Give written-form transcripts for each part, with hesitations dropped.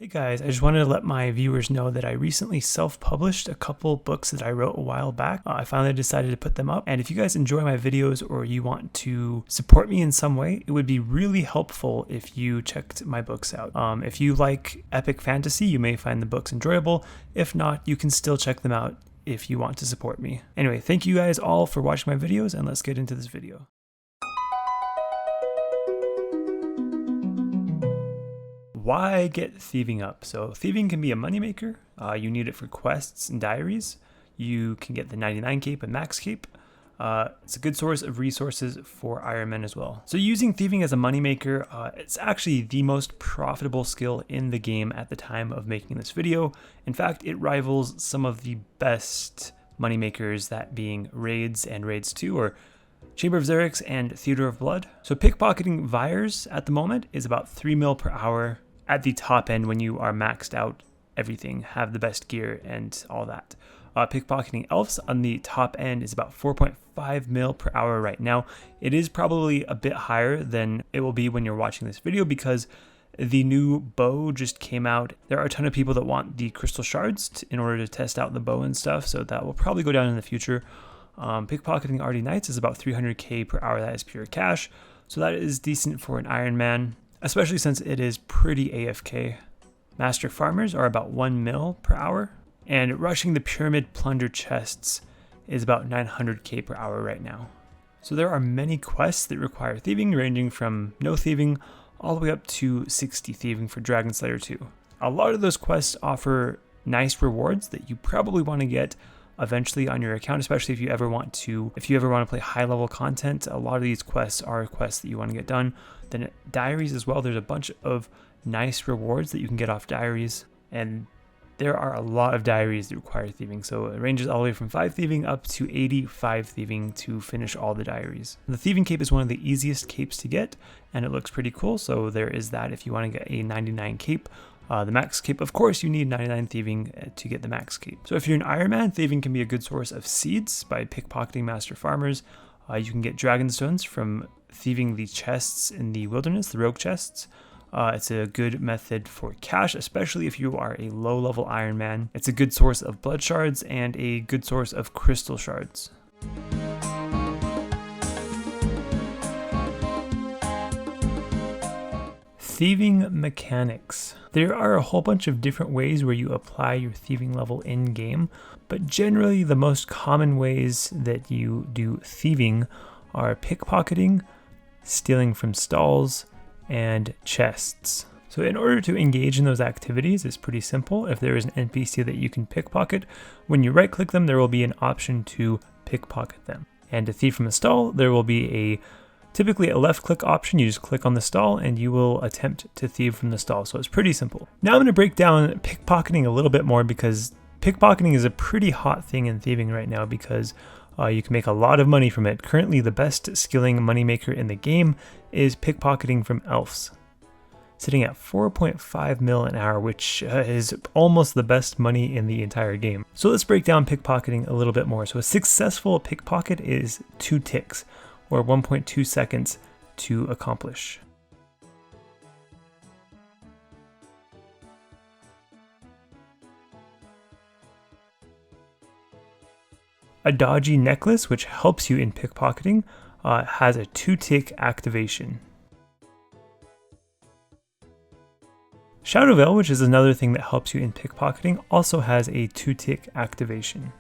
Hey guys, I just wanted to let my viewers know that I recently self-published a couple books that I wrote a while back. I finally decided to put them up, and if you guys enjoy my videos or you want to support me in some way, it would be really helpful if you checked my books out. If you like epic fantasy, you may find the books enjoyable. If not, you can still check them out if you want to support me. Anyway, thank you guys all for watching my videos, and let's get into this video. Why get thieving up? So thieving can be a moneymaker. You need it for quests and diaries. You can get the 99 cape and max cape. It's a good source of resources for Iron Men as well. So using thieving as a moneymaker, it's actually the most profitable skill in the game at the time of making this video. In fact, it rivals some of the best moneymakers, that being Raids and Raids 2, or Chamber of Xerix and Theater of Blood. So pickpocketing Vyres at the moment is about 3 mil per hour at the top end when you are maxed out everything, have the best gear and all that. Pickpocketing Elves on the top end is about 4.5 mil per hour right now. It is probably a bit higher than it will be when you're watching this video because the new bow just came out. There are a ton of people that want the crystal shards in order to test out the bow and stuff, so that will probably go down in the future. Pickpocketing Arty Knights is about 300k per hour. That is pure cash, so that is decent for an Iron Man, especially since it is pretty AFK. Master Farmers are about 1 mil per hour, and rushing the Pyramid Plunder chests is about 900k per hour right now. So there are many quests that require thieving, ranging from no thieving all the way up to 60 thieving for Dragon Slayer 2. A lot of those quests offer nice rewards that you probably want to get eventually on your account, especially if you ever want to play high level content. A lot of these quests are quests that you want to get done. Then diaries as well, there's a bunch of nice rewards that you can get off diaries, and there are a lot of diaries that require thieving, so it ranges all the way from 5 thieving up to 85 thieving to finish all the diaries. The thieving cape is one of the easiest capes to get, and it looks pretty cool, so there is that if you want to get a 99 cape. The max cape, of course, you need 99 thieving to get the max cape. So if you're an Iron Man, thieving can be a good source of seeds by pickpocketing Master Farmers. You can get dragon stones from thieving the chests in the wilderness, the rogue chests. It's a good method for cash, especially if you are a low level Iron Man. It's a good source of blood shards and a good source of crystal shards. Thieving Mechanics. There are a whole bunch of different ways where you apply your thieving level in game, but generally the most common ways that you do thieving are pickpocketing, stealing from stalls, and chests. So in order to engage in those activities, it's pretty simple. If there is an NPC that you can pickpocket, when you right click them, there will be an option to pickpocket them. And to thieve from a stall, there will be typically a left click option. You just click on the stall and you will attempt to thieve from the stall. So it's pretty simple. Now I'm going to break down pickpocketing a little bit more, because pickpocketing is a pretty hot thing in thieving right now, because you can make a lot of money from it. Currently the best skilling moneymaker in the game is pickpocketing from elves, sitting at 4.5 mil an hour, which is almost the best money in the entire game. So let's break down pickpocketing a little bit more. So a successful pickpocket is 2 ticks, or 1.2 seconds to accomplish. A dodgy necklace, which helps you in pickpocketing, has a 2-tick activation. Shadow Veil, which is another thing that helps you in pickpocketing, also has a 2-tick activation.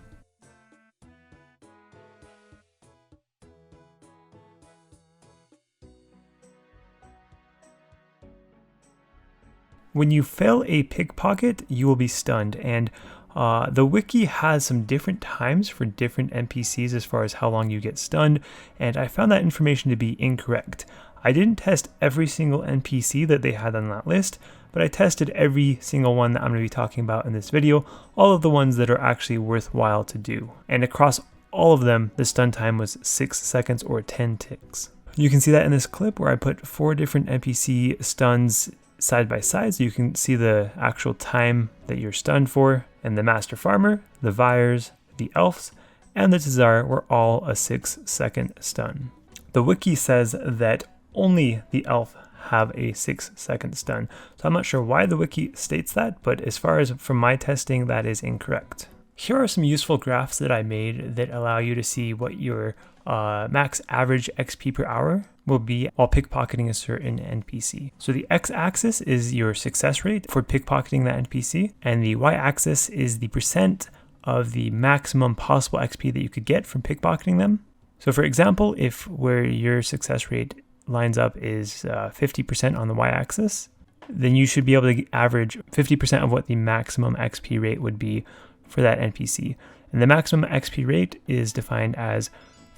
When you fail a pickpocket, you will be stunned, and the wiki has some different times for different NPCs as far as how long you get stunned, and I found that information to be incorrect. I didn't test every single NPC that they had on that list, but I tested every single one that I'm going to be talking about in this video, all of the ones that are actually worthwhile to do. And across all of them, the stun time was 6 seconds or 10 ticks. You can see that in this clip where I put 4 different NPC stuns side by side, so you can see the actual time that you're stunned for, and the Master Farmer, the Vyres, the Elves, and the Tzhaar were all a 6-second stun. The wiki says that only the Elf have a 6-second stun. So I'm not sure why the wiki states that, but as far as from my testing, that is incorrect. Here are some useful graphs that I made that allow you to see what your max average XP per hour will be while pickpocketing a certain NPC. So the x-axis is your success rate for pickpocketing that NPC, and the y-axis is the percent of the maximum possible XP that you could get from pickpocketing them. So for example, if where your success rate lines up is 50% on the y-axis, then you should be able to average 50% of what the maximum XP rate would be for that NPC. And the maximum XP rate is defined as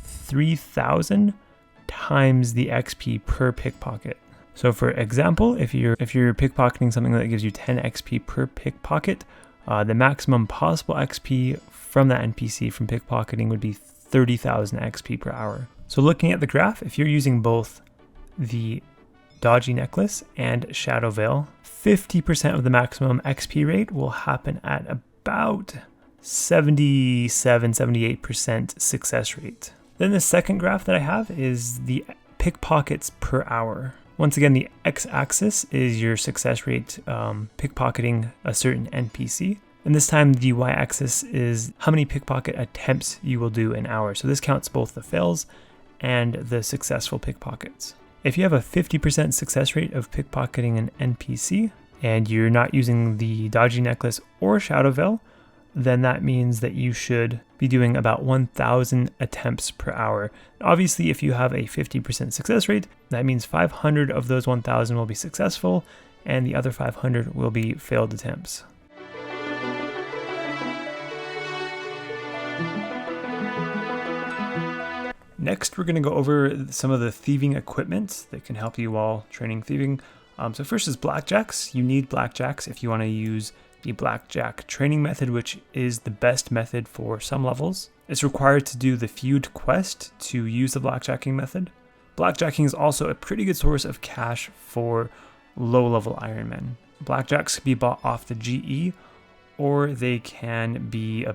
3,000 times the XP per pickpocket. So for example, if you're pickpocketing something that gives you 10 XP per pickpocket, the maximum possible XP from that NPC from pickpocketing would be 30,000 XP per hour. So looking at the graph, if you're using both the Dodgy Necklace and Shadow Veil, 50% of the maximum XP rate will happen at about 77-78% success rate. Then the second graph that I have is the pickpockets per hour. Once again, the x-axis is your success rate pickpocketing a certain NPC. And this time the y-axis is how many pickpocket attempts you will do an hour. So this counts both the fails and the successful pickpockets. If you have a 50% success rate of pickpocketing an NPC and you're not using the Dodgy Necklace or Shadow Veil, then that means that you should be doing about 1,000 attempts per hour. Obviously, if you have a 50% success rate, that means 500 of those 1,000 will be successful and the other 500 will be failed attempts. Next, we're going to go over some of the thieving equipment that can help you while training thieving. So first is blackjacks. You need blackjacks if you want to use the blackjack training method, which is the best method for some levels. It's required to do the feud quest to use the blackjacking method. Blackjacking is also a pretty good source of cash for low-level Iron Men. Blackjacks can be bought off the GE, or they can be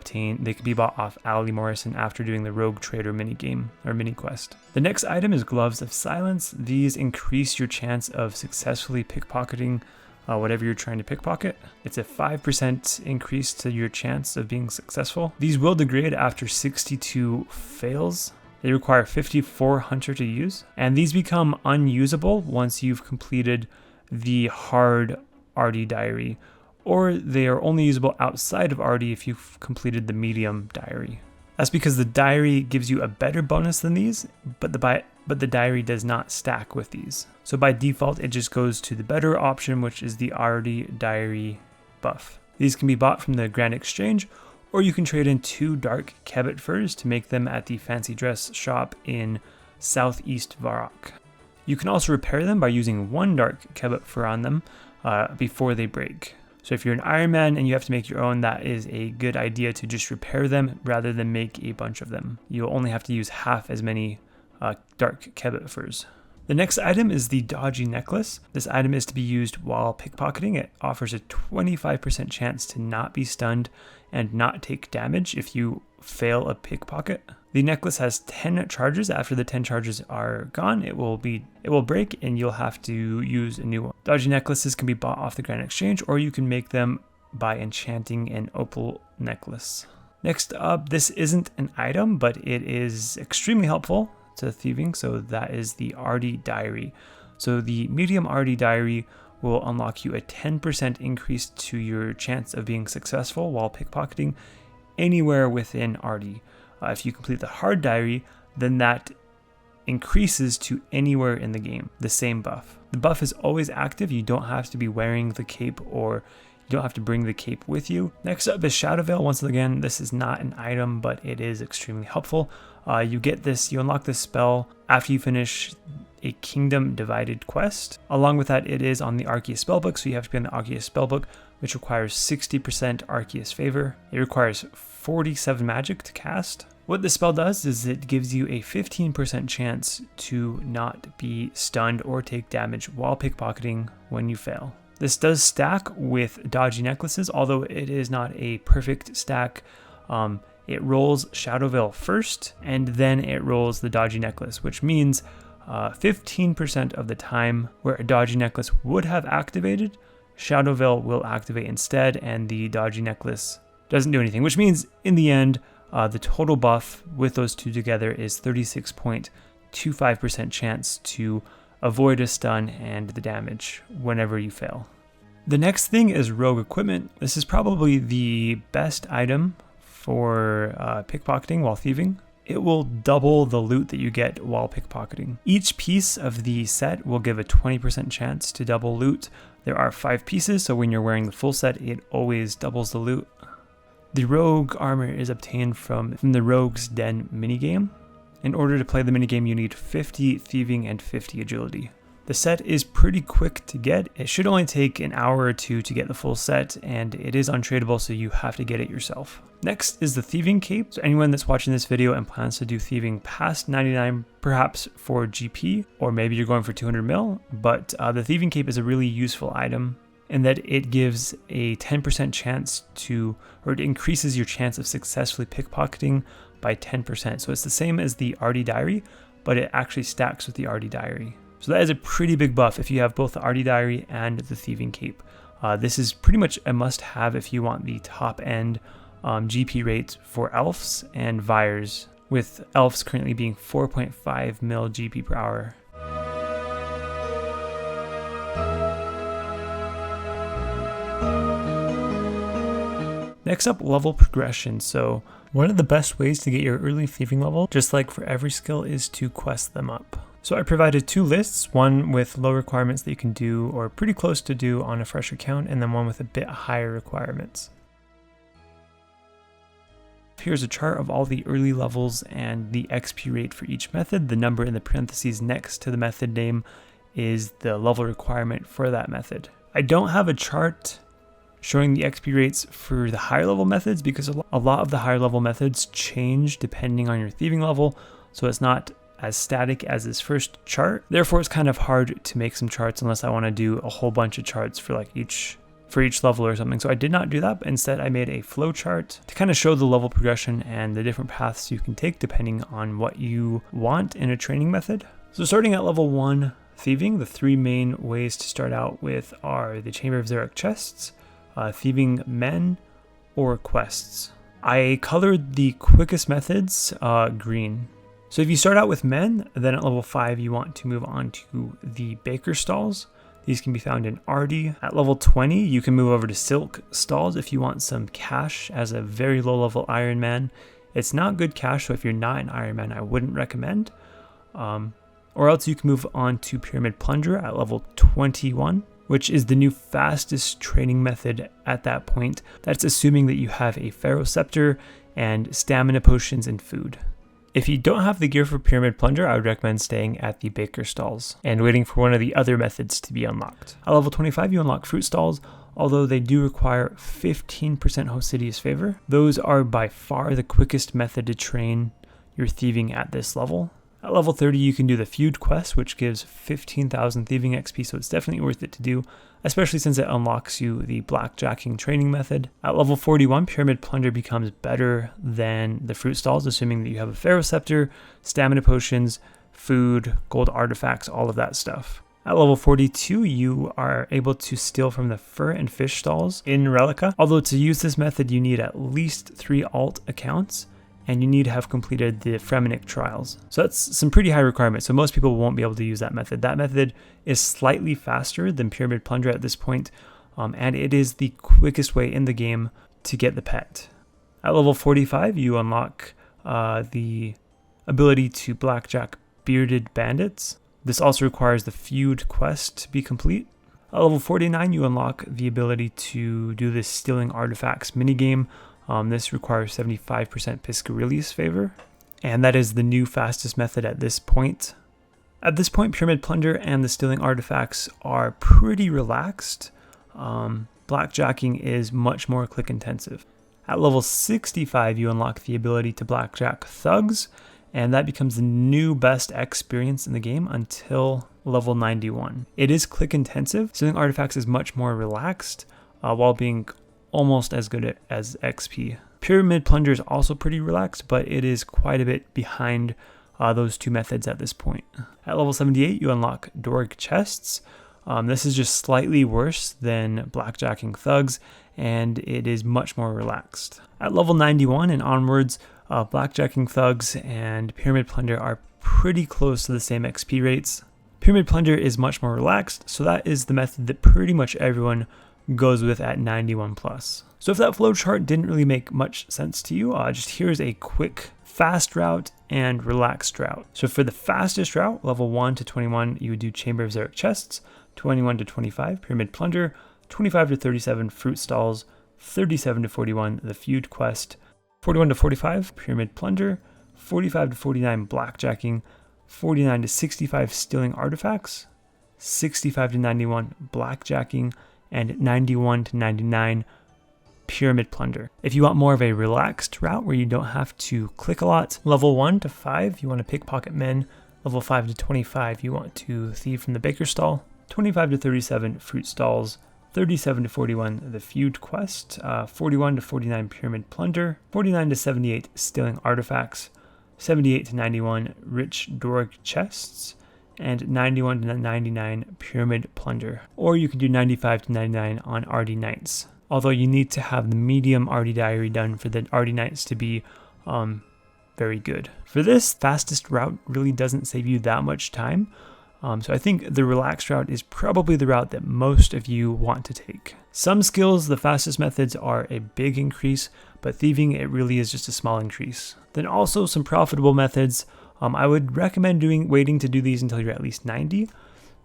bought off Ali Morrison after doing the Rogue Trader minigame or mini quest. The next item is Gloves of Silence. These increase your chance of successfully pickpocketing whatever you're trying to pickpocket. It's a 5% increase to your chance of being successful. These will degrade after 62 fails. They require 54 Hunter to use, and these become unusable once you've completed the hard RD diary, or they are only usable outside of RD if you've completed the medium diary. That's because the diary gives you a better bonus than these, but the diary does not stack with these. So by default, it just goes to the better option, which is the RD diary buff. These can be bought from the Grand Exchange, or you can trade in 2 dark Kebbit furs to make them at the Fancy Dress shop in Southeast Varrock. You can also repair them by using 1 dark Kebbit fur on them before they break. So if you're an Iron Man and you have to make your own, that is a good idea to just repair them rather than make a bunch of them. You'll only have to use half as many dark Kebbit furs. The next item is the Dodgy Necklace. This item is to be used while pickpocketing. It offers a 25% chance to not be stunned and not take damage if you fail a pickpocket. The necklace has 10 charges. After the 10 charges are gone, it will break and you'll have to use a new one. Dodgy necklaces can be bought off the Grand Exchange, or you can make them by enchanting an opal necklace. Next up, this isn't an item, but it is extremely helpful to thieving. So that is the RD diary. So the medium RD diary will unlock you a 10% increase to your chance of being successful while pickpocketing anywhere within RD. If you complete the hard diary, then that increases to anywhere in the game, the same buff. The buff is always active. You don't have to be wearing the cape, or you don't have to bring the cape with you. Next up is Shadow Veil. Once again, this is not an item, but it is extremely helpful. You unlock this spell after you finish a Kingdom Divided quest. Along with that, it is on the Arceus spellbook, so you have to be on the Arceus spellbook, which requires 60% Arceus favor. It requires 47 magic to cast. What this spell does is it gives you a 15% chance to not be stunned or take damage while pickpocketing when you fail. This does stack with Dodgy Necklaces, although it is not a perfect stack. It rolls Shadow Veil first, and then it rolls the Dodgy Necklace, which means 15% of the time where a dodgy necklace would have activated, Shadow Veil will activate instead, and the dodgy necklace doesn't do anything, which means in the end, the total buff with those two together is 36.25% chance to avoid a stun and the damage whenever you fail. The next thing is rogue equipment. This is probably the best item for pickpocketing while thieving. It will double the loot that you get while pickpocketing. Each piece of the set will give a 20% chance to double loot. There are 5 pieces, so when you're wearing the full set, it always doubles the loot. The rogue armor is obtained from the Rogue's Den minigame. In order to play the minigame, you need 50 thieving and 50 agility. The set is pretty quick to get. It should only take an hour or two to get the full set, and it is untradeable, so you have to get it yourself. Next is the thieving cape. So anyone that's watching this video and plans to do thieving past 99, perhaps for GP, or maybe you're going for 200 mil, but the thieving cape is a really useful item in that it gives a 10% chance to, or it increases your chance of successfully pickpocketing by 10%. So it's the same as the Arty Diary, but it actually stacks with the Arty Diary. So that is a pretty big buff if you have both the Arty Diary and the Thieving Cape. This is pretty much a must-have if you want the top-end GP rates for Elves and Vyres, with Elves currently being 4.5 mil GP per hour. Next up, level progression. So one of the best ways to get your early thieving level, just like for every skill, is to quest them up. So I provided 2 lists, one with low requirements that you can do or pretty close to do on a fresh account, and then one with a bit higher requirements. Here's a chart of all the early levels and the XP rate for each method. The number in the parentheses next to the method name is the level requirement for that method. I don't have a chart showing the XP rates for the higher level methods because a lot of the higher level methods change depending on your thieving level, so it's not as static as this first chart. Therefore, it's kind of hard to make some charts unless I want to do a whole bunch of charts for like each level or something. So I did not do that, but instead I made a flow chart to kind of show the level progression and the different paths you can take depending on what you want in a training method. So starting at level 1 thieving, the 3 main ways to start out with are the Chamber of Xeric chests, Thieving Men, or quests. I colored the quickest methods green. So if you start out with Men, then at level 5 you want to move on to the Baker Stalls. These can be found in Arty. At level 20 you can move over to Silk Stalls if you want some cash as a very low level Iron Man. It's not good cash, so if you're not an Iron Man I wouldn't recommend. Or else you can move on to Pyramid Plunder at level 21. Which is the new fastest training method at that point. That's assuming that you have a Pharaoh Scepter and stamina potions and food. If you don't have the gear for Pyramid Plunder, I would recommend staying at the Baker Stalls and waiting for one of the other methods to be unlocked. At level 25, you unlock Fruit Stalls, although they do require 15% Hosidius favor. Those are by far the quickest method to train your thieving at this level. At level 30, you can do the Feud quest, which gives 15,000 thieving XP, so it's definitely worth it to do, especially since it unlocks you the Blackjacking training method. At level 41, Pyramid Plunder becomes better than the Fruit Stalls, assuming that you have a Pharaoh Scepter, stamina potions, food, gold artifacts, all of that stuff. At level 42, you are able to steal from the Fur and Fish Stalls in Relica, although to use this method you need at least 3 alt accounts, and you need to have completed the Fremmy trials. So that's some pretty high requirements, so most people won't be able to use that method. That method is slightly faster than Pyramid Plunder at this point, and it is the quickest way in the game to get the pet. At level 45, you unlock the ability to blackjack bearded bandits. This also requires the Feud quest to be complete. At level 49, you unlock the ability to do this Stealing Artifacts minigame. This requires 75% Piscarilius favor, and that is the new fastest method at this point. At this point, Pyramid Plunder and the Stealing Artifacts are pretty relaxed. Blackjacking is much more click intensive. At level 65, you unlock the ability to blackjack thugs, and that becomes the new best experience in the game until level 91. It is click intensive. Stealing Artifacts is much more relaxed while being almost as good as XP. Pyramid Plunder is also pretty relaxed, but it is quite a bit behind those two methods at this point. At level 78, you unlock Dorg Chests. This is just slightly worse than Blackjacking Thugs, and it is much more relaxed. At level 91 and onwards, Blackjacking Thugs and Pyramid Plunder are pretty close to the same XP rates. Pyramid Plunder is much more relaxed, so that is the method that pretty much everyone goes with at 91 plus. So if that flowchart didn't really make much sense to you, just here's a quick fast route and relaxed route. So for the fastest route, level 1 to 21, you would do Chamber of Xeric Chests, 21 to 25, Pyramid Plunder, 25 to 37, Fruit Stalls, 37 to 41, the Feud Quest, 41 to 45, Pyramid Plunder, 45 to 49, Blackjacking, 49 to 65, Stealing Artifacts, 65 to 91, Blackjacking, and 91 to 99, Pyramid Plunder. If you want more of a relaxed route where you don't have to click a lot, level 1 to 5, you want to Pickpocket Men, level 5 to 25, you want to Thieve from the Baker Stall, 25 to 37, Fruit Stalls, 37 to 41, the Feud Quest, 41 to 49, Pyramid Plunder, 49 to 78, Stealing Artifacts, 78 to 91, Rich Dorg Chests, and 91 to 99, Pyramid Plunder. Or you can do 95 to 99 on RD Knights. Although you need to have the medium RD Diary done for the RD Knights to be very good. For this, fastest route really doesn't save you that much time. So I think the relaxed route is probably the route that most of you want to take. Some skills, the fastest methods are a big increase, but thieving, it really is just a small increase. Then also some profitable methods. I would recommend waiting to do these until you're at least 90.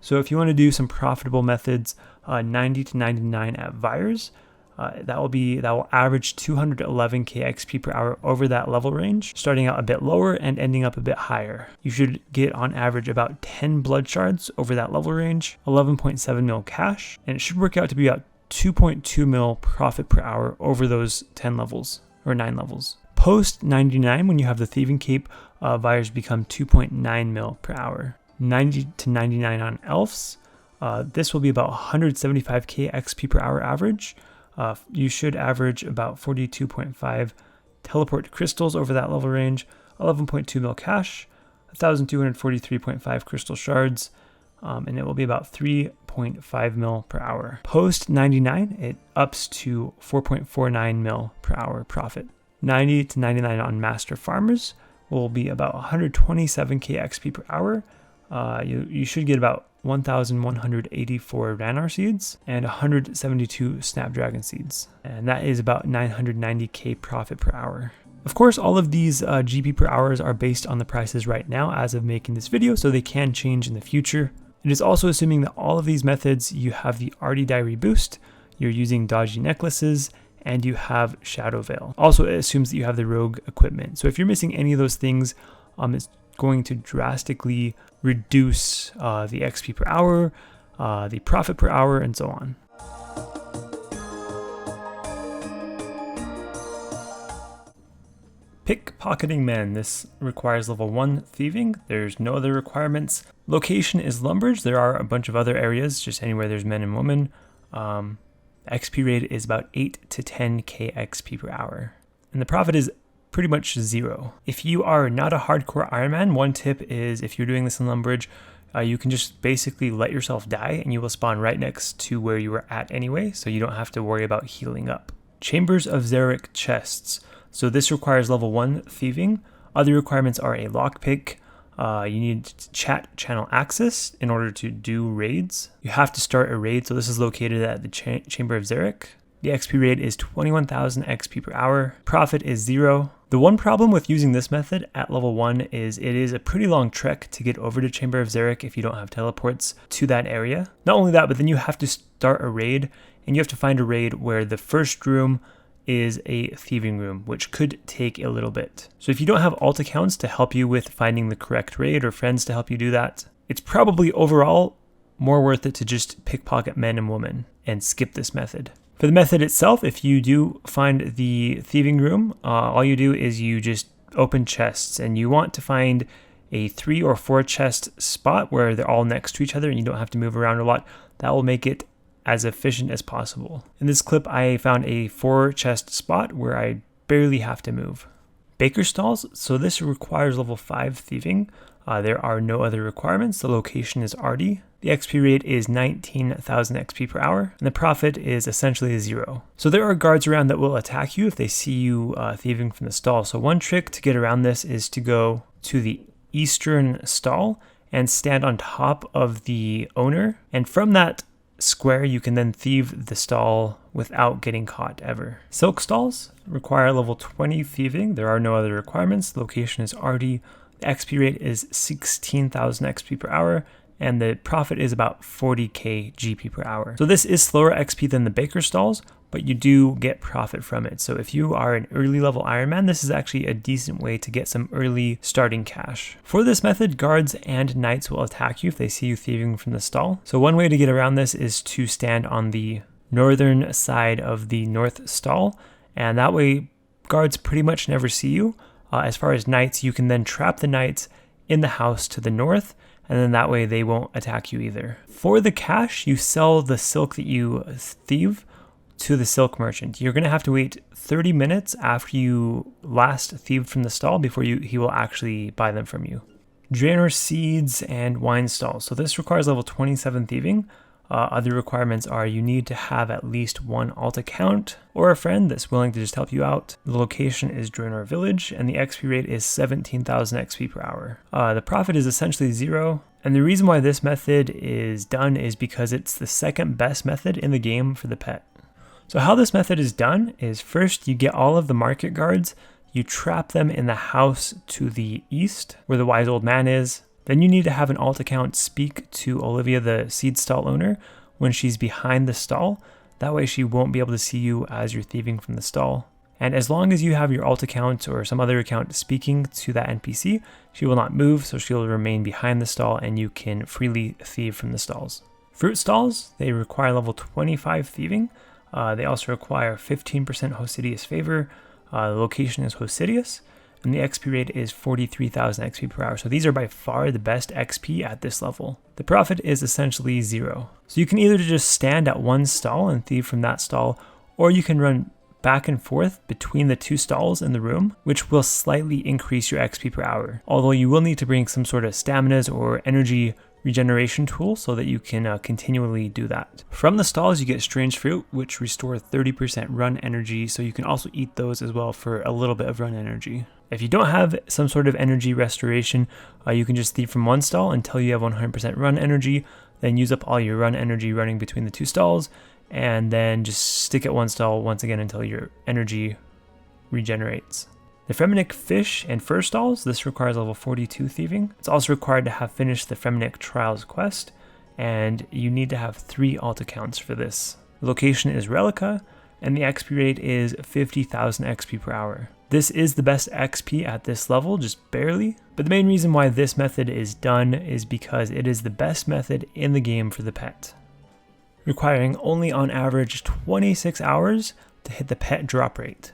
So if you want to do some profitable methods, 90 to 99 at vyres, that will average 211k XP per hour over that level range, starting out a bit lower and ending up a bit higher. You should get on average about 10 blood shards over that level range, 11.7 mil cash, and it should work out to be about 2.2 mil profit per hour over those 10 levels or 9 levels. Post 99, when you have the thieving cape, vyres become 2.9 mil per hour. 90 to 99 on elves, this will be about 175k XP per hour average. You should average about 42.5 teleport crystals over that level range, 11.2 mil cash, 1,243.5 crystal shards, and it will be about 3.5 mil per hour. Post 99, it ups to 4.49 mil per hour profit. 90 to 99 on master farmers will be about 127k XP per hour. You should get about 1,184 Draynor seeds and 172 Snapdragon seeds. And that is about 990k profit per hour. Of course, all of these GP per hours are based on the prices right now as of making this video, so they can change in the future. It is also assuming that all of these methods, you have the RD Diary boost, you're using dodgy necklaces, and you have Shadow Veil. Also, it assumes that you have the rogue equipment. So if you're missing any of those things, it's going to drastically reduce the XP per hour, the profit per hour, and so on. Pickpocketing Men. This requires level 1 thieving. There's no other requirements. Location is Lumbridge. There are a bunch of other areas, just anywhere there's men and women. XP rate is about 8 to 10k XP per hour. And the profit is pretty much 0. If you are not a hardcore Iron Man, one tip is if you're doing this in Lumbridge, you can just basically let yourself die and you will spawn right next to where you were at anyway, so you don't have to worry about healing up. Chambers of Xeric Chests. So this requires level 1 thieving. Other requirements are a lockpick. You need chat channel access in order to do raids. You have to start a raid, so this is located at the Chamber of Xeric. The XP rate is 21,000 XP per hour. Profit is 0. The one problem with using this method at level 1 is it is a pretty long trek to get over to Chamber of Xeric if you don't have teleports to that area. Not only that, but then you have to start a raid, and you have to find a raid where the first room is a thieving room, which could take a little bit. So if you don't have alt accounts to help you with finding the correct raid or friends to help you do that, it's probably overall more worth it to just pickpocket men and women and skip this method. For the method itself, if you do find the thieving room, all you do is you just open chests, and you want to find a 3 or 4 chest spot where they're all next to each other and you don't have to move around a lot. That will make it as efficient as possible. In this clip, I found a 4 chest spot where I barely have to move. Baker Stalls, so this requires level 5 thieving. There are no other requirements. The location is arty. The XP rate is 19,000 XP per hour, and the profit is essentially 0. So there are guards around that will attack you if they see you thieving from the stall. So one trick to get around this is to go to the eastern stall and stand on top of the owner, and from that square you can then thieve the stall without getting caught ever. Silk stalls require level 20 thieving. There are no other requirements. The location is arty. The XP rate is 16,000 XP per hour, and the profit is about 40k GP per hour. So this is slower XP than the Baker Stalls, but you do get profit from it. So if you are an early level Iron Man, this is actually a decent way to get some early starting cash. For this method, guards and knights will attack you if they see you thieving from the stall. So one way to get around this is to stand on the northern side of the north stall, and that way guards pretty much never see you. As far as knights, you can then trap the knights in the house to the north, and then that way they won't attack you either. For the cash, you sell the silk that you thieve to the silk merchant. You're going to have to wait 30 minutes after you last thieved from the stall before he will actually buy them from you. Draynor seeds and wine stalls. So this requires level 27 thieving. Other requirements are you need to have at least one alt account or a friend that's willing to just help you out. The location is Draynor Village, and the XP rate is 17,000 XP per hour. The profit is essentially 0, and the reason why this method is done is because it's the second best method in the game for the pet. So how this method is done is first you get all of the market guards, you trap them in the house to the east where the wise old man is. Then you need to have an alt account speak to Olivia, the seed stall owner, when she's behind the stall. That way she won't be able to see you as you're thieving from the stall. And as long as you have your alt account or some other account speaking to that NPC, she will not move, so she'll remain behind the stall and you can freely thieve from the stalls. Fruit stalls, they require level 25 thieving. They also require 15% Hosidius favor. The location is Hosidius, and the XP rate is 43,000 XP per hour. So these are by far the best XP at this level. The profit is essentially 0. So you can either just stand at one stall and thieve from that stall, or you can run back and forth between the two stalls in the room, which will slightly increase your XP per hour. Although you will need to bring some sort of staminas or energy regeneration tool so that you can continually do that. From the stalls you get strange fruit, which restore 30% run energy, so you can also eat those as well for a little bit of run energy. If you don't have some sort of energy restoration, you can just thieve from one stall until you have 100% run energy, then use up all your run energy running between the two stalls, and then just stick at one stall once again until your energy regenerates. The Fremmy fish and fur stalls, this requires level 42 thieving. It's also required to have finished the Fremmy Trials quest, and you need to have 3 alt accounts for this. The location is Relica, and the XP rate is 50,000 XP per hour. This is the best XP at this level, just barely, but the main reason why this method is done is because it is the best method in the game for the pet, requiring only on average 26 hours to hit the pet drop rate.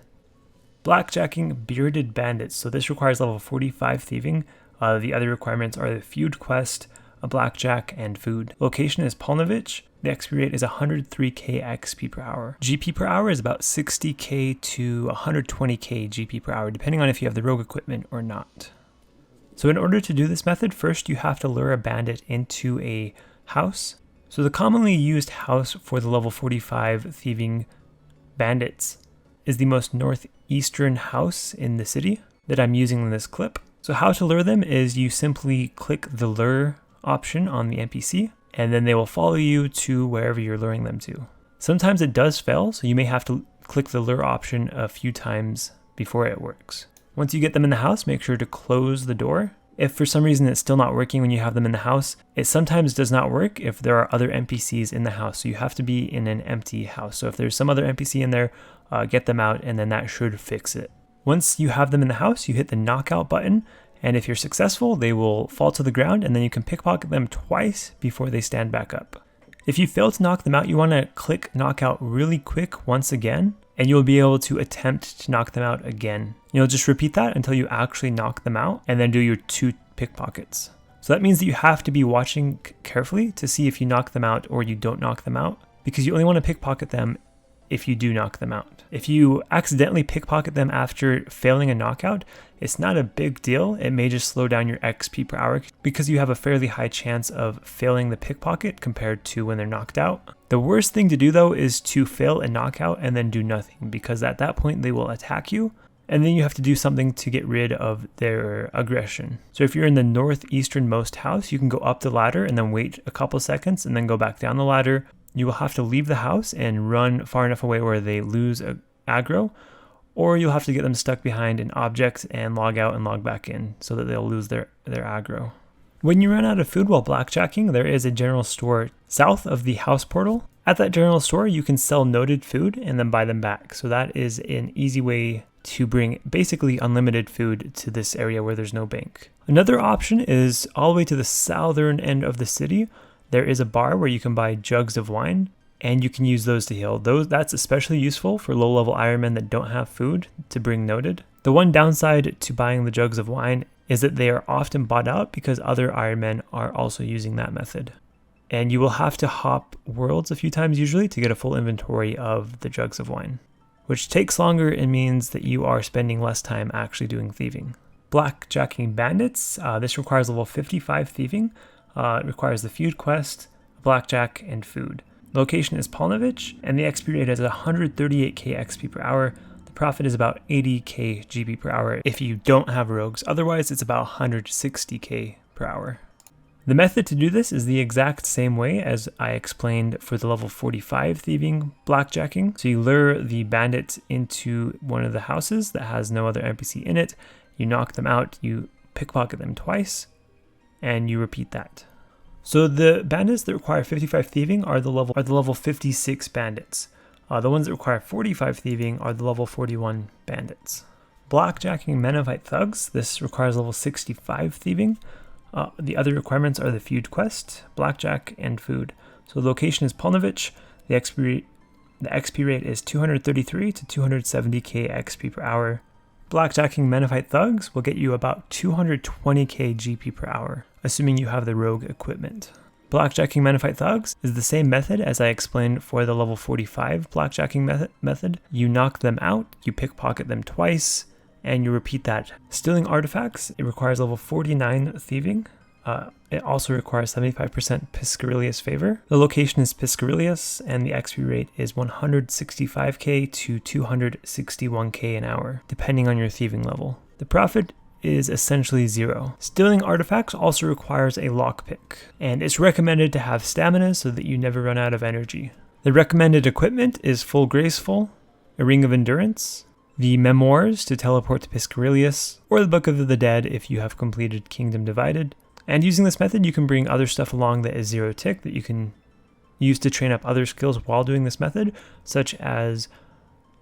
Blackjacking bearded bandits, so this requires level 45 thieving. The other requirements are the feud quest, a blackjack, and food. Location is Polnovich. The XP rate is 103k XP per hour. GP per hour is about 60k to 120k GP per hour, depending on if you have the rogue equipment or not. So in order to do this method, first you have to lure a bandit into a house. So the commonly used house for the level 45 thieving bandits is the most northeastern house in the city that I'm using in this clip. So how to lure them is you simply click the lure option on the NPC, and then they will follow you to wherever you're luring them to. Sometimes it does fail, so you may have to click the lure option a few times before it works. Once you get them in the house, make sure to close the door. If for some reason it's still not working when you have them in the house, it sometimes does not work if there are other NPCs in the house. So you have to be in an empty house. So if there's some other NPC in there, get them out, and then that should fix it. Once you have them in the house, you hit the knockout button, and if you're successful, they will fall to the ground, and then you can pickpocket them twice before they stand back up. If you fail to knock them out, you want to click knockout really quick once again, and you'll be able to attempt to knock them out again. You'll just repeat that until you actually knock them out, and then do your 2 pickpockets. So that means that you have to be watching carefully to see if you knock them out or you don't knock them out, because you only want to pickpocket them if you do knock them out. If you accidentally pickpocket them after failing a knockout, it's not a big deal. It may just slow down your XP per hour because you have a fairly high chance of failing the pickpocket compared to when they're knocked out. The worst thing to do though is to fail a knockout and then do nothing, because at that point they will attack you and then you have to do something to get rid of their aggression. So if you're in the northeasternmost house, you can go up the ladder and then wait a couple seconds and then go back down the ladder. You will have to leave the house and run far enough away where they lose aggro, or you'll have to get them stuck behind an object and log out and log back in so that they'll lose their aggro. When you run out of food while blackjacking, there is a general store south of the house portal. At that general store, you can sell noted food and then buy them back. So that is an easy way to bring basically unlimited food to this area where there's no bank. Another option is all the way to the southern end of the city. There is a bar where you can buy jugs of wine and you can use those to heal. That's especially useful for low-level Ironmen that don't have food to bring noted. The one downside to buying the jugs of wine is that they are often bought out because other Ironmen are also using that method. And you will have to hop worlds a few times usually to get a full inventory of the jugs of wine, which takes longer and means that you are spending less time actually doing thieving. Blackjacking bandits, this requires level 55 thieving. It requires the feud quest, blackjack, and food. The location is Polnovich, and the XP rate is 138k XP per hour. The profit is about 80k GP per hour if you don't have rogues. Otherwise, it's about 160k per hour. The method to do this is the exact same way as I explained for the level 45 thieving blackjacking. So you lure the bandit into one of the houses that has no other NPC in it, you knock them out, you pickpocket them twice, and you repeat that. So the bandits that require 55 thieving are the level 56 bandits. The ones that require 45 thieving are the level 41 bandits. Blackjacking Men thugs, this requires level 65 thieving. The other requirements are the feud quest, blackjack, and food. So the location is Polnovich. The XP rate is 233 to 270k XP per hour. Blackjacking Men thugs will get you about 220k GP per hour, assuming you have the rogue equipment. Blackjacking Men thugs is the same method as I explained for the level 45 blackjacking method. You knock them out, you pickpocket them twice, and you repeat that. Stealing artifacts, it requires level 49 thieving. It also requires 75% Piscarilius favor. The location is Piscarilius, and the XP rate is 165k to 261k an hour, depending on your thieving level. The profit is essentially 0. Stealing artifacts also requires a lockpick, and it's recommended to have stamina so that you never run out of energy. The recommended equipment is Full Graceful, a Ring of Endurance, the Memoirs to teleport to Piscarilius, or the Book of the Dead if you have completed Kingdom Divided. And using this method, you can bring other stuff along that is 0 tick that you can use to train up other skills while doing this method, such as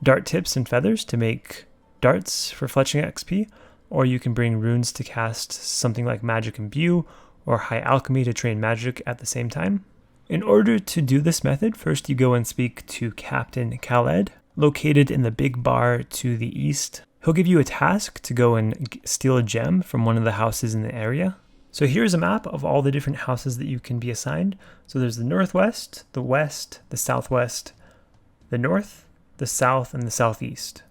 dart tips and feathers to make darts for fletching XP, or you can bring runes to cast something like Magic Imbue or High Alchemy to train magic at the same time. In order to do this method, first you go and speak to Captain Khaled, located in the big bar to the east. He'll give you a task to go and steal a gem from one of the houses in the area. So here's a map of all the different houses that you can be assigned. So there's the northwest, the west, the southwest, the north, the south, and the southeast.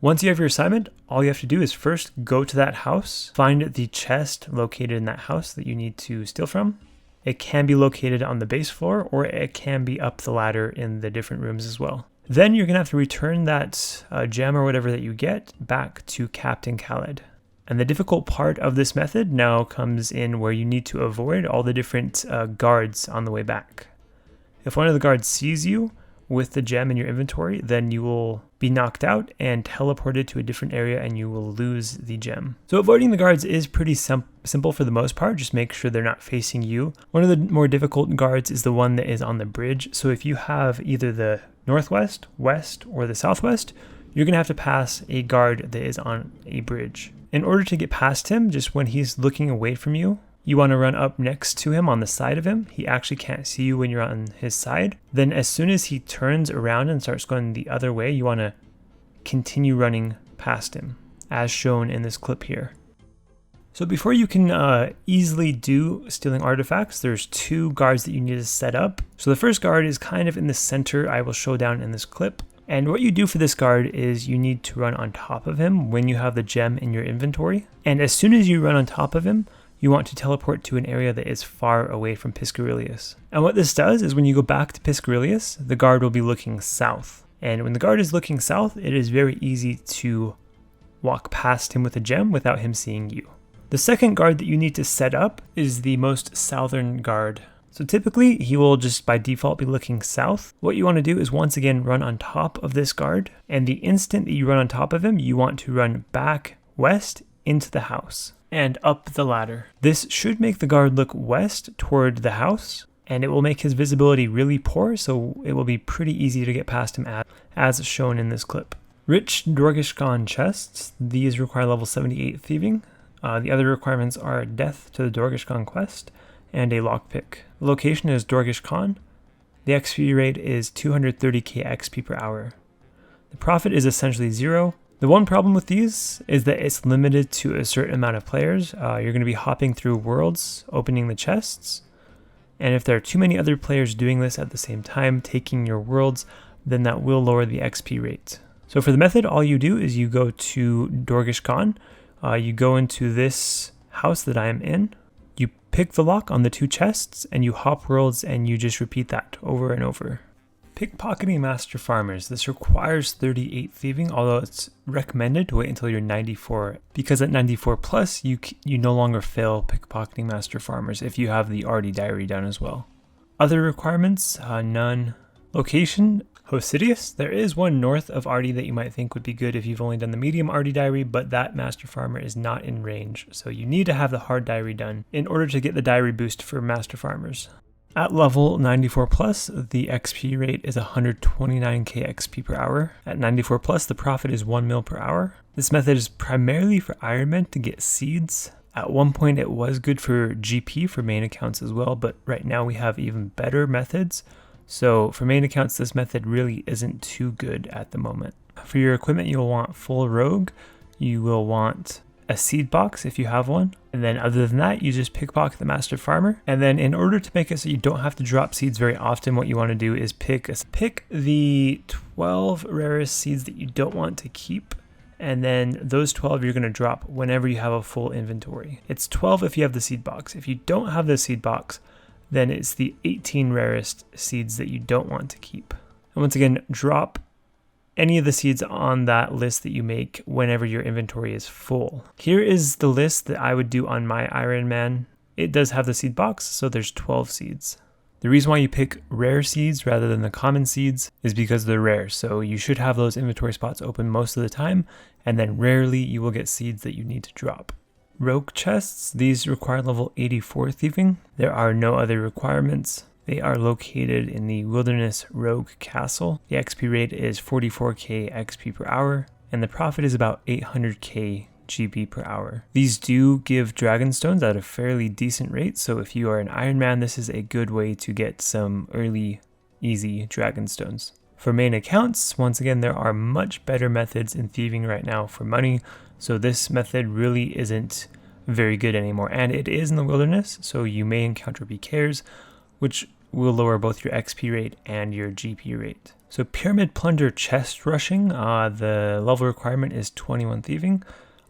Once you have your assignment, all you have to do is first go to that house, find the chest located in that house that you need to steal from. It can be located on the base floor, or it can be up the ladder in the different rooms as well. Then you're going to have to return that gem or whatever that you get back to Captain Khaled. And the difficult part of this method now comes in where you need to avoid all the different guards on the way back. If one of the guards sees you with the gem in your inventory, then you will be knocked out and teleported to a different area and you will lose the gem. So avoiding the guards is pretty simple for the most part. Just make sure they're not facing you. One of the more difficult guards is the one that is on the bridge. So if you have either the northwest, west, or the southwest, you're going to have to pass a guard that is on a bridge. In order to get past him, just when he's looking away from you, you want to run up next to him on the side of him. He actually can't see you when you're on his side. Then as soon as he turns around and starts going the other way, you want to continue running past him, as shown in this clip here. So before you can easily do stealing artifacts, there's 2 guards that you need to set up. So the first guard is kind of in the center. I will show down in this clip. And what you do for this guard is you need to run on top of him when you have the gem in your inventory. And as soon as you run on top of him, you want to teleport to an area that is far away from Piscarilius. And what this does is when you go back to Piscarilius, the guard will be looking south. And when the guard is looking south, it is very easy to walk past him with a gem without him seeing you. The second guard that you need to set up is the most southern guard. So typically he will just by default be looking south. What you want to do is once again run on top of this guard, and the instant that you run on top of him, you want to run back west into the house and up the ladder. This should make the guard look west toward the house, and it will make his visibility really poor, so it will be pretty easy to get past him as shown in this clip. Rich Dorgishkan chests, these require level 78 thieving. The other requirements are death to the Dorgishkan quest and a lockpick. The location is Dorgishkan. The XP rate is 230k XP per hour. The profit is essentially 0. The one problem with these is that it's limited to a certain amount of players. You're going to be hopping through worlds, opening the chests, and if there are too many other players doing this at the same time, taking your worlds, then that will lower the XP rate. So for the method, all you do is you go to Dorgishkan, you go into this house that I am in, you pick the lock on the 2 chests, and you hop worlds, and you just repeat that over and over. Pickpocketing Master Farmers. This requires 38 thieving, although it's recommended to wait until you're 94, because at 94 plus, you no longer fail Pickpocketing Master Farmers if you have the Arty Diary done as well. Other requirements, none. Location, Hosidius. There is one north of Arty that you might think would be good if you've only done the medium Arty Diary, but that Master Farmer is not in range, so you need to have the hard diary done in order to get the diary boost for Master Farmers. At level 94 plus, the XP rate is 129k XP per hour. At 94 plus, the profit is 1 mil per hour. This method is primarily for Ironmen to get seeds. At one point it was good for GP for main accounts as well, but right now we have even better methods. So for main accounts, this method really isn't too good at the moment. For your equipment, you'll want full rogue. You will want a seed box if you have one. And then other than that, you just pickpocket the Master Farmer. And then in order to make it so you don't have to drop seeds very often, what you want to do is pick the 12 rarest seeds that you don't want to keep. And then those 12 you're going to drop whenever you have a full inventory. It's 12 if you have the seed box. If you don't have the seed box, then it's the 18 rarest seeds that you don't want to keep. And once again, drop any of the seeds on that list that you make whenever your inventory is full. Here is the list that I would do on my Iron Man. It does have the seed box, so there's 12 seeds. The reason why you pick rare seeds rather than the common seeds is because they're rare, so you should have those inventory spots open most of the time, and then rarely you will get seeds that you need to drop. Rogue chests, these require level 84 thieving. There are no other requirements. They are located in the Wilderness Rogue Castle. The XP rate is 44k XP per hour, and the profit is about 800k GB per hour. These do give dragon stones at a fairly decent rate, so if you are an Iron Man, this is a good way to get some early, easy dragon stones. For main accounts, once again, there are much better methods in thieving right now for money, so this method really isn't very good anymore. And it is in the wilderness, so you may encounter PKers, which will lower both your XP rate and your GP rate. So Pyramid Plunder chest rushing, the level requirement is 21 thieving.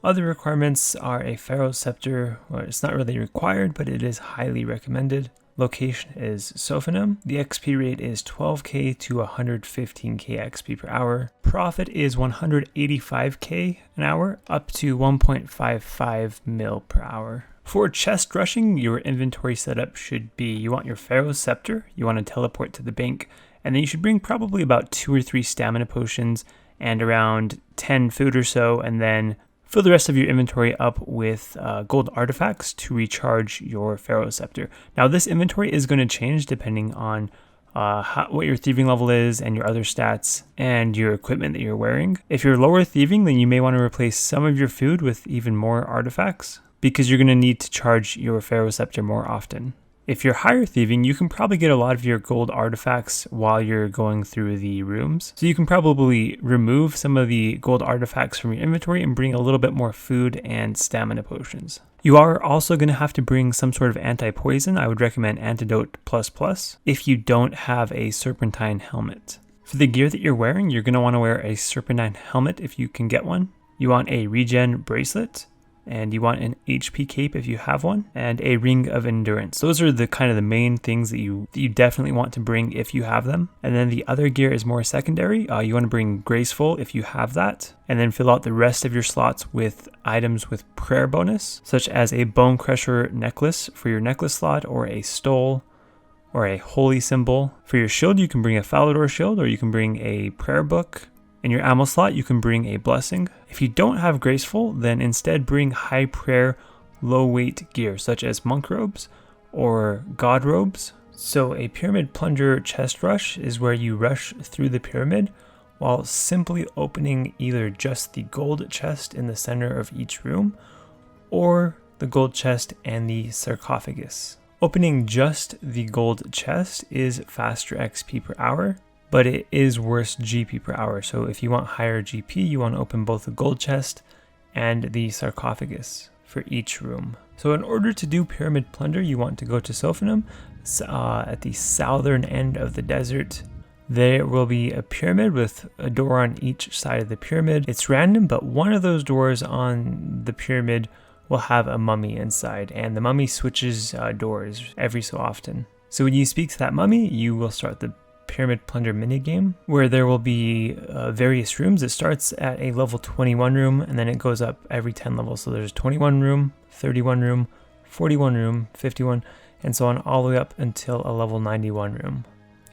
Other requirements are a Pharaoh Scepter. Well, it's not really required, but it is highly recommended. Location is Sophanum. The XP rate is 12k to 115k XP per hour. Profit is 185k an hour, up to 1.55 mil per hour. For chest rushing, your inventory setup should be, you want your Pharaoh Scepter, you want to teleport to the bank, and then you should bring probably about 2 or 3 stamina potions and around 10 food or so, and then fill the rest of your inventory up with gold artifacts to recharge your Pharaoh Scepter. Now this inventory is going to change depending on what your thieving level is and your other stats and your equipment that you're wearing. If you're lower thieving, then you may want to replace some of your food with even more artifacts, because you're going to need to charge your Pharaoh Scepter more often. If you're higher thieving, you can probably get a lot of your gold artifacts while you're going through the rooms. So you can probably remove some of the gold artifacts from your inventory and bring a little bit more food and stamina potions. You are also going to have to bring some sort of anti-poison. I would recommend Antidote++ if you don't have a Serpentine helmet. For the gear that you're wearing, you're going to want to wear a Serpentine helmet if you can get one. You want a regen bracelet, and you want an HP cape if you have one, and a ring of endurance. Those are the kind of the main things that you definitely want to bring if you have them. And then the other gear is more secondary. You want to bring graceful if you have that, and then fill out the rest of your slots with items with prayer bonus, such as a bone crusher necklace for your necklace slot, or a stole, or a holy symbol. For your shield, you can bring a Falador shield, or you can bring a prayer book. In your ammo slot, you can bring a blessing. If you don't have graceful, then instead bring high prayer, low weight gear, such as monk robes or god robes. So a pyramid plunder chest rush is where you rush through the pyramid while simply opening either just the gold chest in the center of each room, or the gold chest and the sarcophagus. Opening just the gold chest is faster XP per hour, but it is worse GP per hour. So if you want higher GP, you want to open both the gold chest and the sarcophagus for each room. So in order to do pyramid plunder, you want to go to Sophanum at the southern end of the desert. There will be a pyramid with a door on each side of the pyramid. It's random, but one of those doors on the pyramid will have a mummy inside, and the mummy switches doors every so often. So when you speak to that mummy, you will start the pyramid plunder minigame, where there will be various rooms. It starts at a level 21 room, and then it goes up every 10 levels. So there's 21 room, 31 room, 41 room, 51, and so on, all the way up until a level 91 room.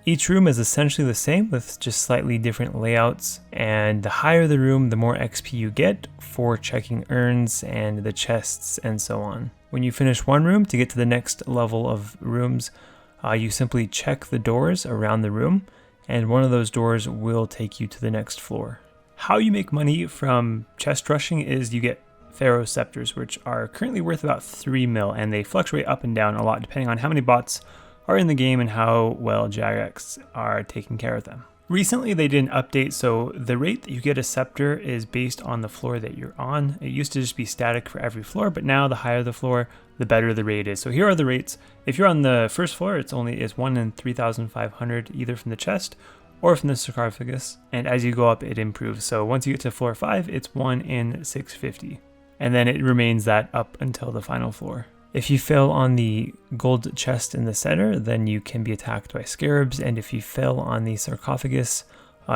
Each room is essentially the same, with just slightly different layouts, and the higher the room, the more XP you get for checking urns and the chests and so on. When you finish one room, to get to the next level of rooms, you simply check the doors around the room, and one of those doors will take you to the next floor. How you make money from chest rushing is you get Pharaoh Scepters, which are currently worth about 3 mil, and they fluctuate up and down a lot depending on how many bots are in the game and how well Jagex are taking care of them. Recently they did an update, so the rate that you get a scepter is based on the floor that you're on. It used to just be static for every floor, but now the higher the floor, the better the rate is. So here are the rates. If you're on the first floor, it's 1 in 3,500, either from the chest or from the sarcophagus, and as you go up it improves. So once you get to floor 5, it's 1 in 650, and then it remains that up until the final floor. If you fail on the gold chest in the center, then you can be attacked by scarabs, and if you fail on the sarcophagus,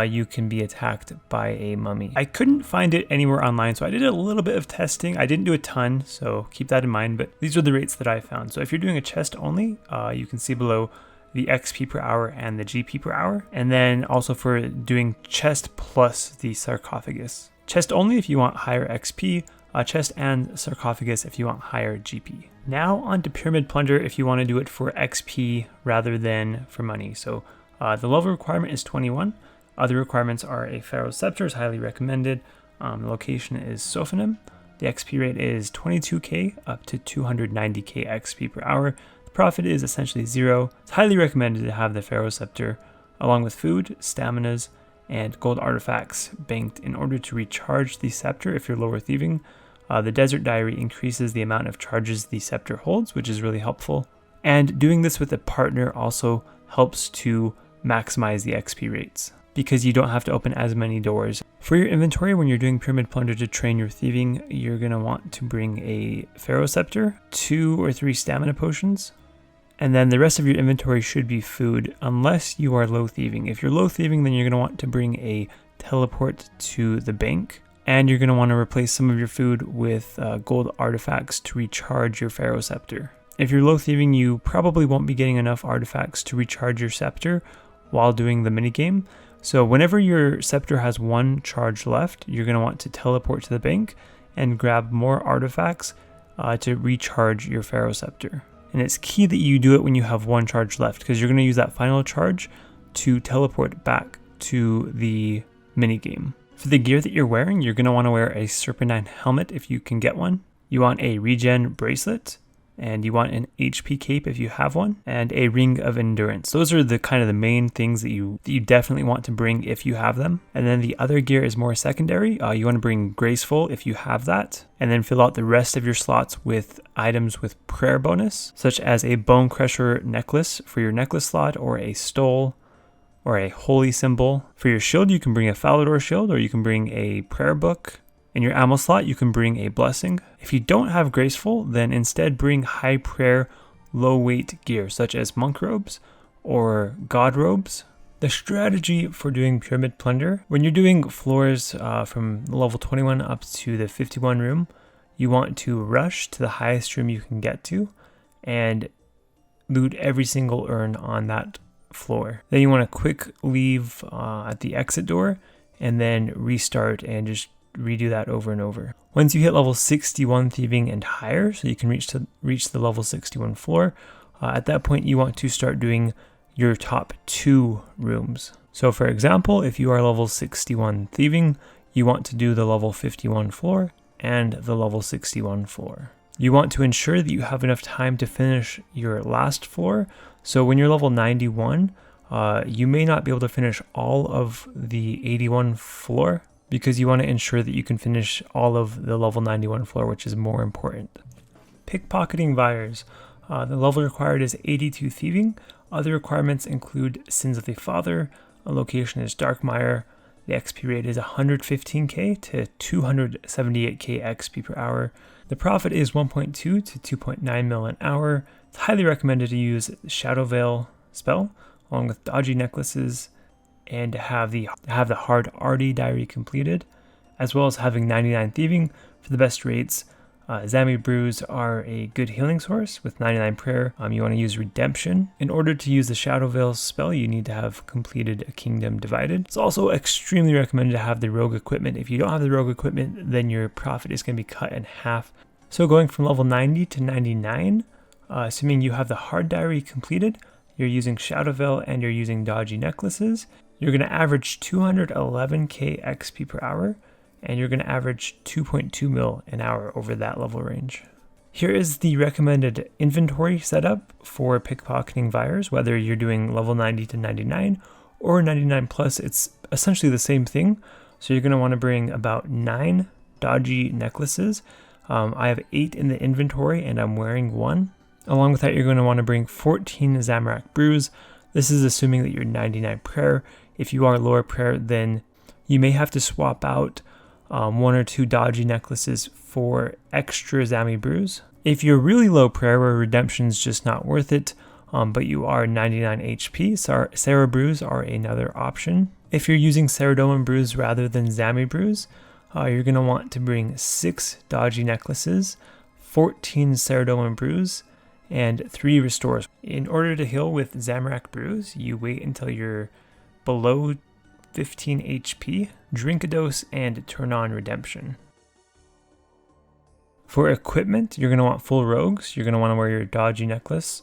you can be attacked by a mummy. I couldn't find it anywhere online, so I did a little bit of testing. I didn't do a ton, so keep that in mind, but these are the rates that I found. So if you're doing a chest only, you can see below the XP per hour and the GP per hour, and then also for doing chest plus the sarcophagus. Chest only if you want higher XP, chest and sarcophagus if you want higher GP. Now on to pyramid plunder if you want to do it for XP rather than for money. So the level requirement is 21. Other requirements are a Pharaoh Scepter is highly recommended. The location is Sophanum. The XP rate is 22k up to 290k XP per hour. The profit is essentially 0. It's highly recommended to have the Pharaoh Scepter along with food, staminas, and gold artifacts banked in order to recharge the scepter if you're lower thieving. The Desert Diary increases the amount of charges the scepter holds, which is really helpful. And doing this with a partner also helps to maximize the XP rates, because you don't have to open as many doors. For your inventory, when you're doing pyramid plunder to train your thieving, you're going to want to bring a Pharaoh Scepter, 2 or 3 stamina potions, and then the rest of your inventory should be food, unless you are low thieving. If you're low thieving, then you're going to want to bring a teleport to the bank, and you're going to want to replace some of your food with gold artifacts to recharge your Pharaoh Scepter. If you're low thieving, you probably won't be getting enough artifacts to recharge your scepter while doing the minigame. So whenever your scepter has 1 charge left, you're going to want to teleport to the bank and grab more artifacts to recharge your Pharaoh Scepter. And it's key that you do it when you have 1 charge left, because you're going to use that final charge to teleport back to the minigame. For the gear that you're wearing, you're going to want to wear a Serpentine helmet if you can get one. You want a regen bracelet, and you want an HP cape if you have one, and a ring of endurance. Those are the kind of the main things that you definitely want to bring if you have them. And then the other gear is more secondary. You want to bring graceful if you have that, and then fill out the rest of your slots with items with prayer bonus, such as a bone crusher necklace for your necklace slot, or a stole, or a holy symbol. For your shield, you can bring a Falador shield, or you can bring a prayer book. In your ammo slot, you can bring a blessing. If you don't have graceful, then instead bring high prayer, low weight gear, such as monk robes or god robes. The strategy for doing pyramid plunder, when you're doing floors from level 21 up to the 51 room, you want to rush to the highest room you can get to and loot every single urn on that floor. Then you want to quick leave at the exit door and then restart and just redo that over and over. Once you hit level 61 thieving and higher, so you can reach the level 61 floor, at that point you want to start doing your top 2 rooms. So for example, if you are level 61 thieving, you want to do the level 51 floor and the level 61 floor. You want to ensure that you have enough time to finish your last floor. So when you're level 91, you may not be able to finish all of the 81 floor because you want to ensure that you can finish all of the level 91 floor, which is more important. Pickpocketing Vyres. The level required is 82 thieving. Other requirements include Sins of the Father, a location is Darkmire, the XP rate is 115k to 278k XP per hour. The profit is 1.2 to 2.9 mil an hour. It's highly recommended to use Shadow Veil spell along with dodgy necklaces and to have the hard Arty diary completed, as well as having 99 thieving for the best rates. Zami brews are a good healing source with 99 prayer. You want to use redemption. In order to use the Shadow Veil spell, you need to have completed a kingdom divided. It's also extremely recommended to have the rogue equipment. If you don't have the rogue equipment, then your profit is going to be cut in half. So going from level 90 to 99, assuming you have the hard diary completed, you're using Shadow Veil and you're using dodgy necklaces, you're going to average 211k XP per hour, and you're going to average 2.2 mil an hour over that level range. Here is the recommended inventory setup for pickpocketing Vyres, whether you're doing level 90 to 99 or 99 plus, it's essentially the same thing. So you're going to want to bring about 9 dodgy necklaces. I have 8 in the inventory and I'm wearing 1. Along with that, you're going to want to bring 14 Zamorak brews. This is assuming that you're 99 prayer. If you are lower prayer, then you may have to swap out 1 or 2 dodgy necklaces for extra Zami brews. If you're really low prayer where redemption's just not worth it, but you are 99 HP, Sarah brews are another option. If you're using Saradomin brews rather than Zami brews, you're going to want to bring 6 dodgy necklaces, 14 Saradomin brews, and 3 restores. In order to heal with Zamorak brews, you wait until you're below 15 HP, drink a dose, and turn on redemption. For equipment, you're going to want full rogues. You're going to want to wear your dodgy necklace.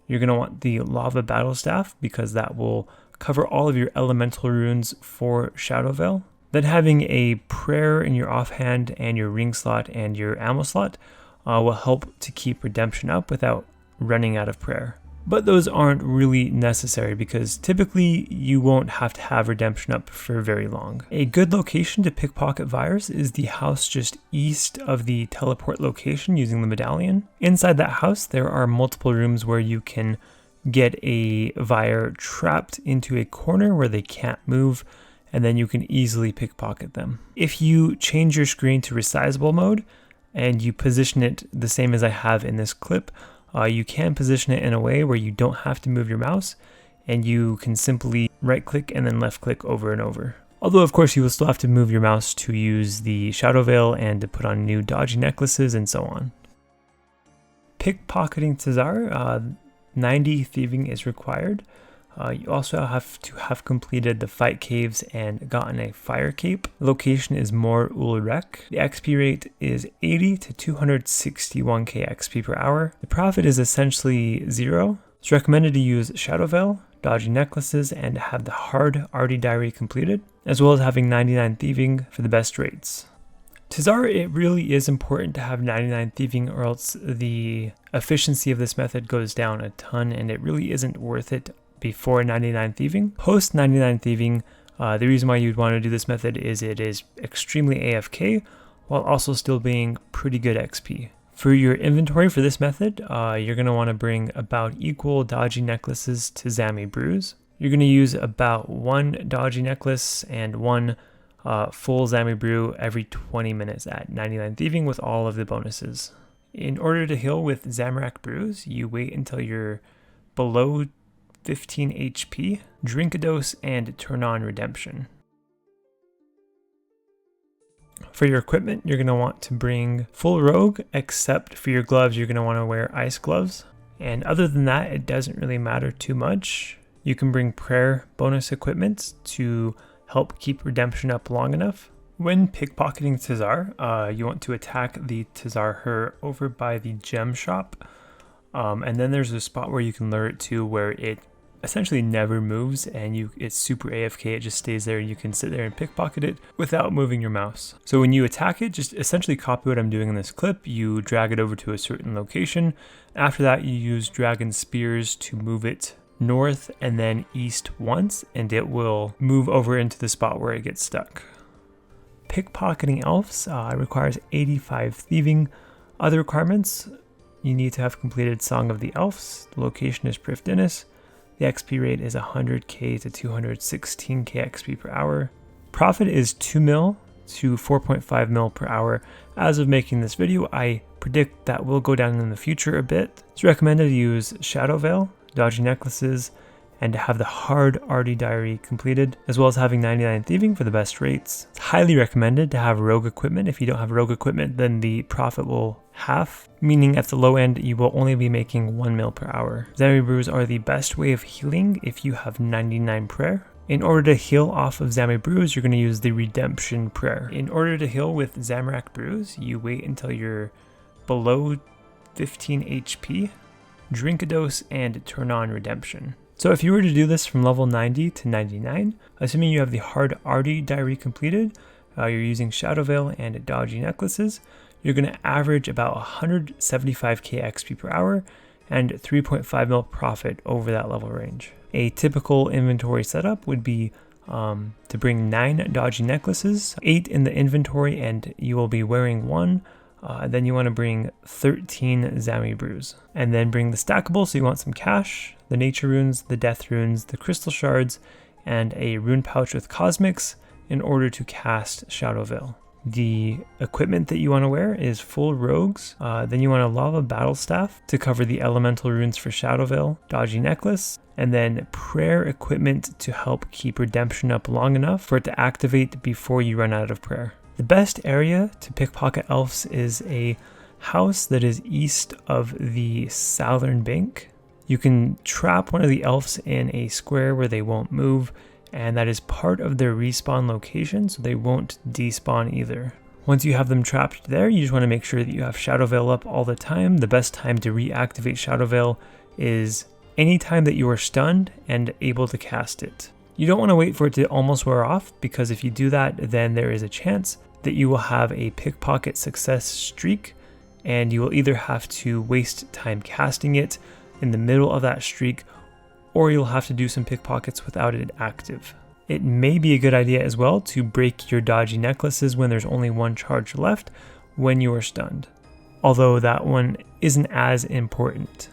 You're going to want the lava battle staff because that will cover all of your elemental runes for Shadow Veil. Then having a prayer in your offhand and your ring slot and your ammo slot will help to keep redemption up without running out of prayer. But those aren't really necessary because typically you won't have to have redemption up for very long. A good location to pickpocket Vyres is the house just east of the teleport location using the medallion. Inside that house there are multiple rooms where you can get a Vyre trapped into a corner where they can't move, and then you can easily pickpocket them. If you change your screen to resizable mode and you position it the same as I have in this clip, you can position it in a way where you don't have to move your mouse and you can simply right click and then left click over and over. Although of course you will still have to move your mouse to use the Shadow Veil and to put on new dodgy necklaces and so on. Pickpocketing Tzhaar, 90 thieving is required. You also have to have completed the fight caves and gotten a fire cape. Location is Mor Ulrek. The XP rate is 80 to 261k XP per hour. The profit is essentially 0. It's recommended to use Shadow Veil, dodgy necklaces, and have the hard Arty diary completed, as well as having 99 thieving for the best rates. Tzhaar, it really is important to have 99 thieving or else the efficiency of this method goes down a ton and it really isn't worth it before 99 thieving. Post 99 thieving, the reason why you'd want to do this method is it is extremely AFK while also still being pretty good XP. For your inventory for this method, you're going to want to bring about equal dodgy necklaces to Zami brews. You're going to use about 1 dodgy necklace and 1 full Zami brew every 20 minutes at 99 thieving with all of the bonuses. In order to heal with Zamorak brews, you wait until you're below 15 HP, drink a dose, and turn on redemption. For your equipment, you're going to want to bring full rogue, except for your gloves, you're going to want to wear ice gloves. And other than that, it doesn't really matter too much. You can bring prayer bonus equipment to help keep redemption up long enough. When pickpocketing Tzhaar, you want to attack the Tzhaar over by the gem shop. And then there's a spot where you can lure it to where it essentially never moves and it's super AFK, it just stays there and you can sit there and pickpocket it without moving your mouse. So when you attack it, just essentially copy what I'm doing in this clip. You drag it over to a certain location. After that, you use dragon spears to move it north and then east once, and it will move over into the spot where it gets stuck. Pickpocketing Elves requires 85 thieving. Other requirements, you need to have completed Song of the Elves. The location is Prif Dinis. The XP rate is 100k to 216k XP per hour. Profit is 2 mil to 4.5 mil per hour. As of making this video, I predict that will go down in the future a bit. It's recommended to use Shadow Veil, dodgy necklaces, and to have the hard Arty diary completed, as well as having 99 thieving for the best rates. It's highly recommended to have rogue equipment. If you don't have rogue equipment, then the profit will half, meaning at the low end, you will only be making 1 mil per hour. Zami brews are the best way of healing if you have 99 prayer. In order to heal off of Zami brews, you're going to use the redemption prayer. In order to heal with Zamorak brews, you wait until you're below 15 HP, drink a dose, and turn on redemption. So if you were to do this from level 90 to 99, assuming you have the hard Arty diary completed, you're using Shadow Veil and dodgy necklaces, you're going to average about 175k XP per hour and 3.5 mil profit over that level range. A typical inventory setup would be to bring 9 dodgy necklaces, 8 in the inventory, and you will be wearing 1. Then you want to bring 13 Zami brews, and then bring the stackable. So you want some cash, the nature runes, the death runes, the crystal shards, and a rune pouch with cosmics in order to cast Shadow Veil. The equipment that you want to wear is full rogues. Then you want a lava battle staff to cover the elemental runes for Shadow Veil, dodgy necklace, and then prayer equipment to help keep redemption up long enough for it to activate before you run out of prayer. The best area to pickpocket elves is a house that is east of the southern bank. You can trap one of the elves in a square where they won't move, and that is part of their respawn location, so they won't despawn either. Once you have them trapped there, you just want to make sure that you have Shadow Veil up all the time. The best time to reactivate Shadow Veil is any time that you are stunned and able to cast it. You don't want to wait for it to almost wear off, because if you do that, then there is a chance that you will have a pickpocket success streak, and you will either have to waste time casting it in the middle of that streak, or you'll have to do some pickpockets without it active. It may be a good idea as well to break your dodgy necklaces when there's only 1 charge left when you are stunned, although that one isn't as important.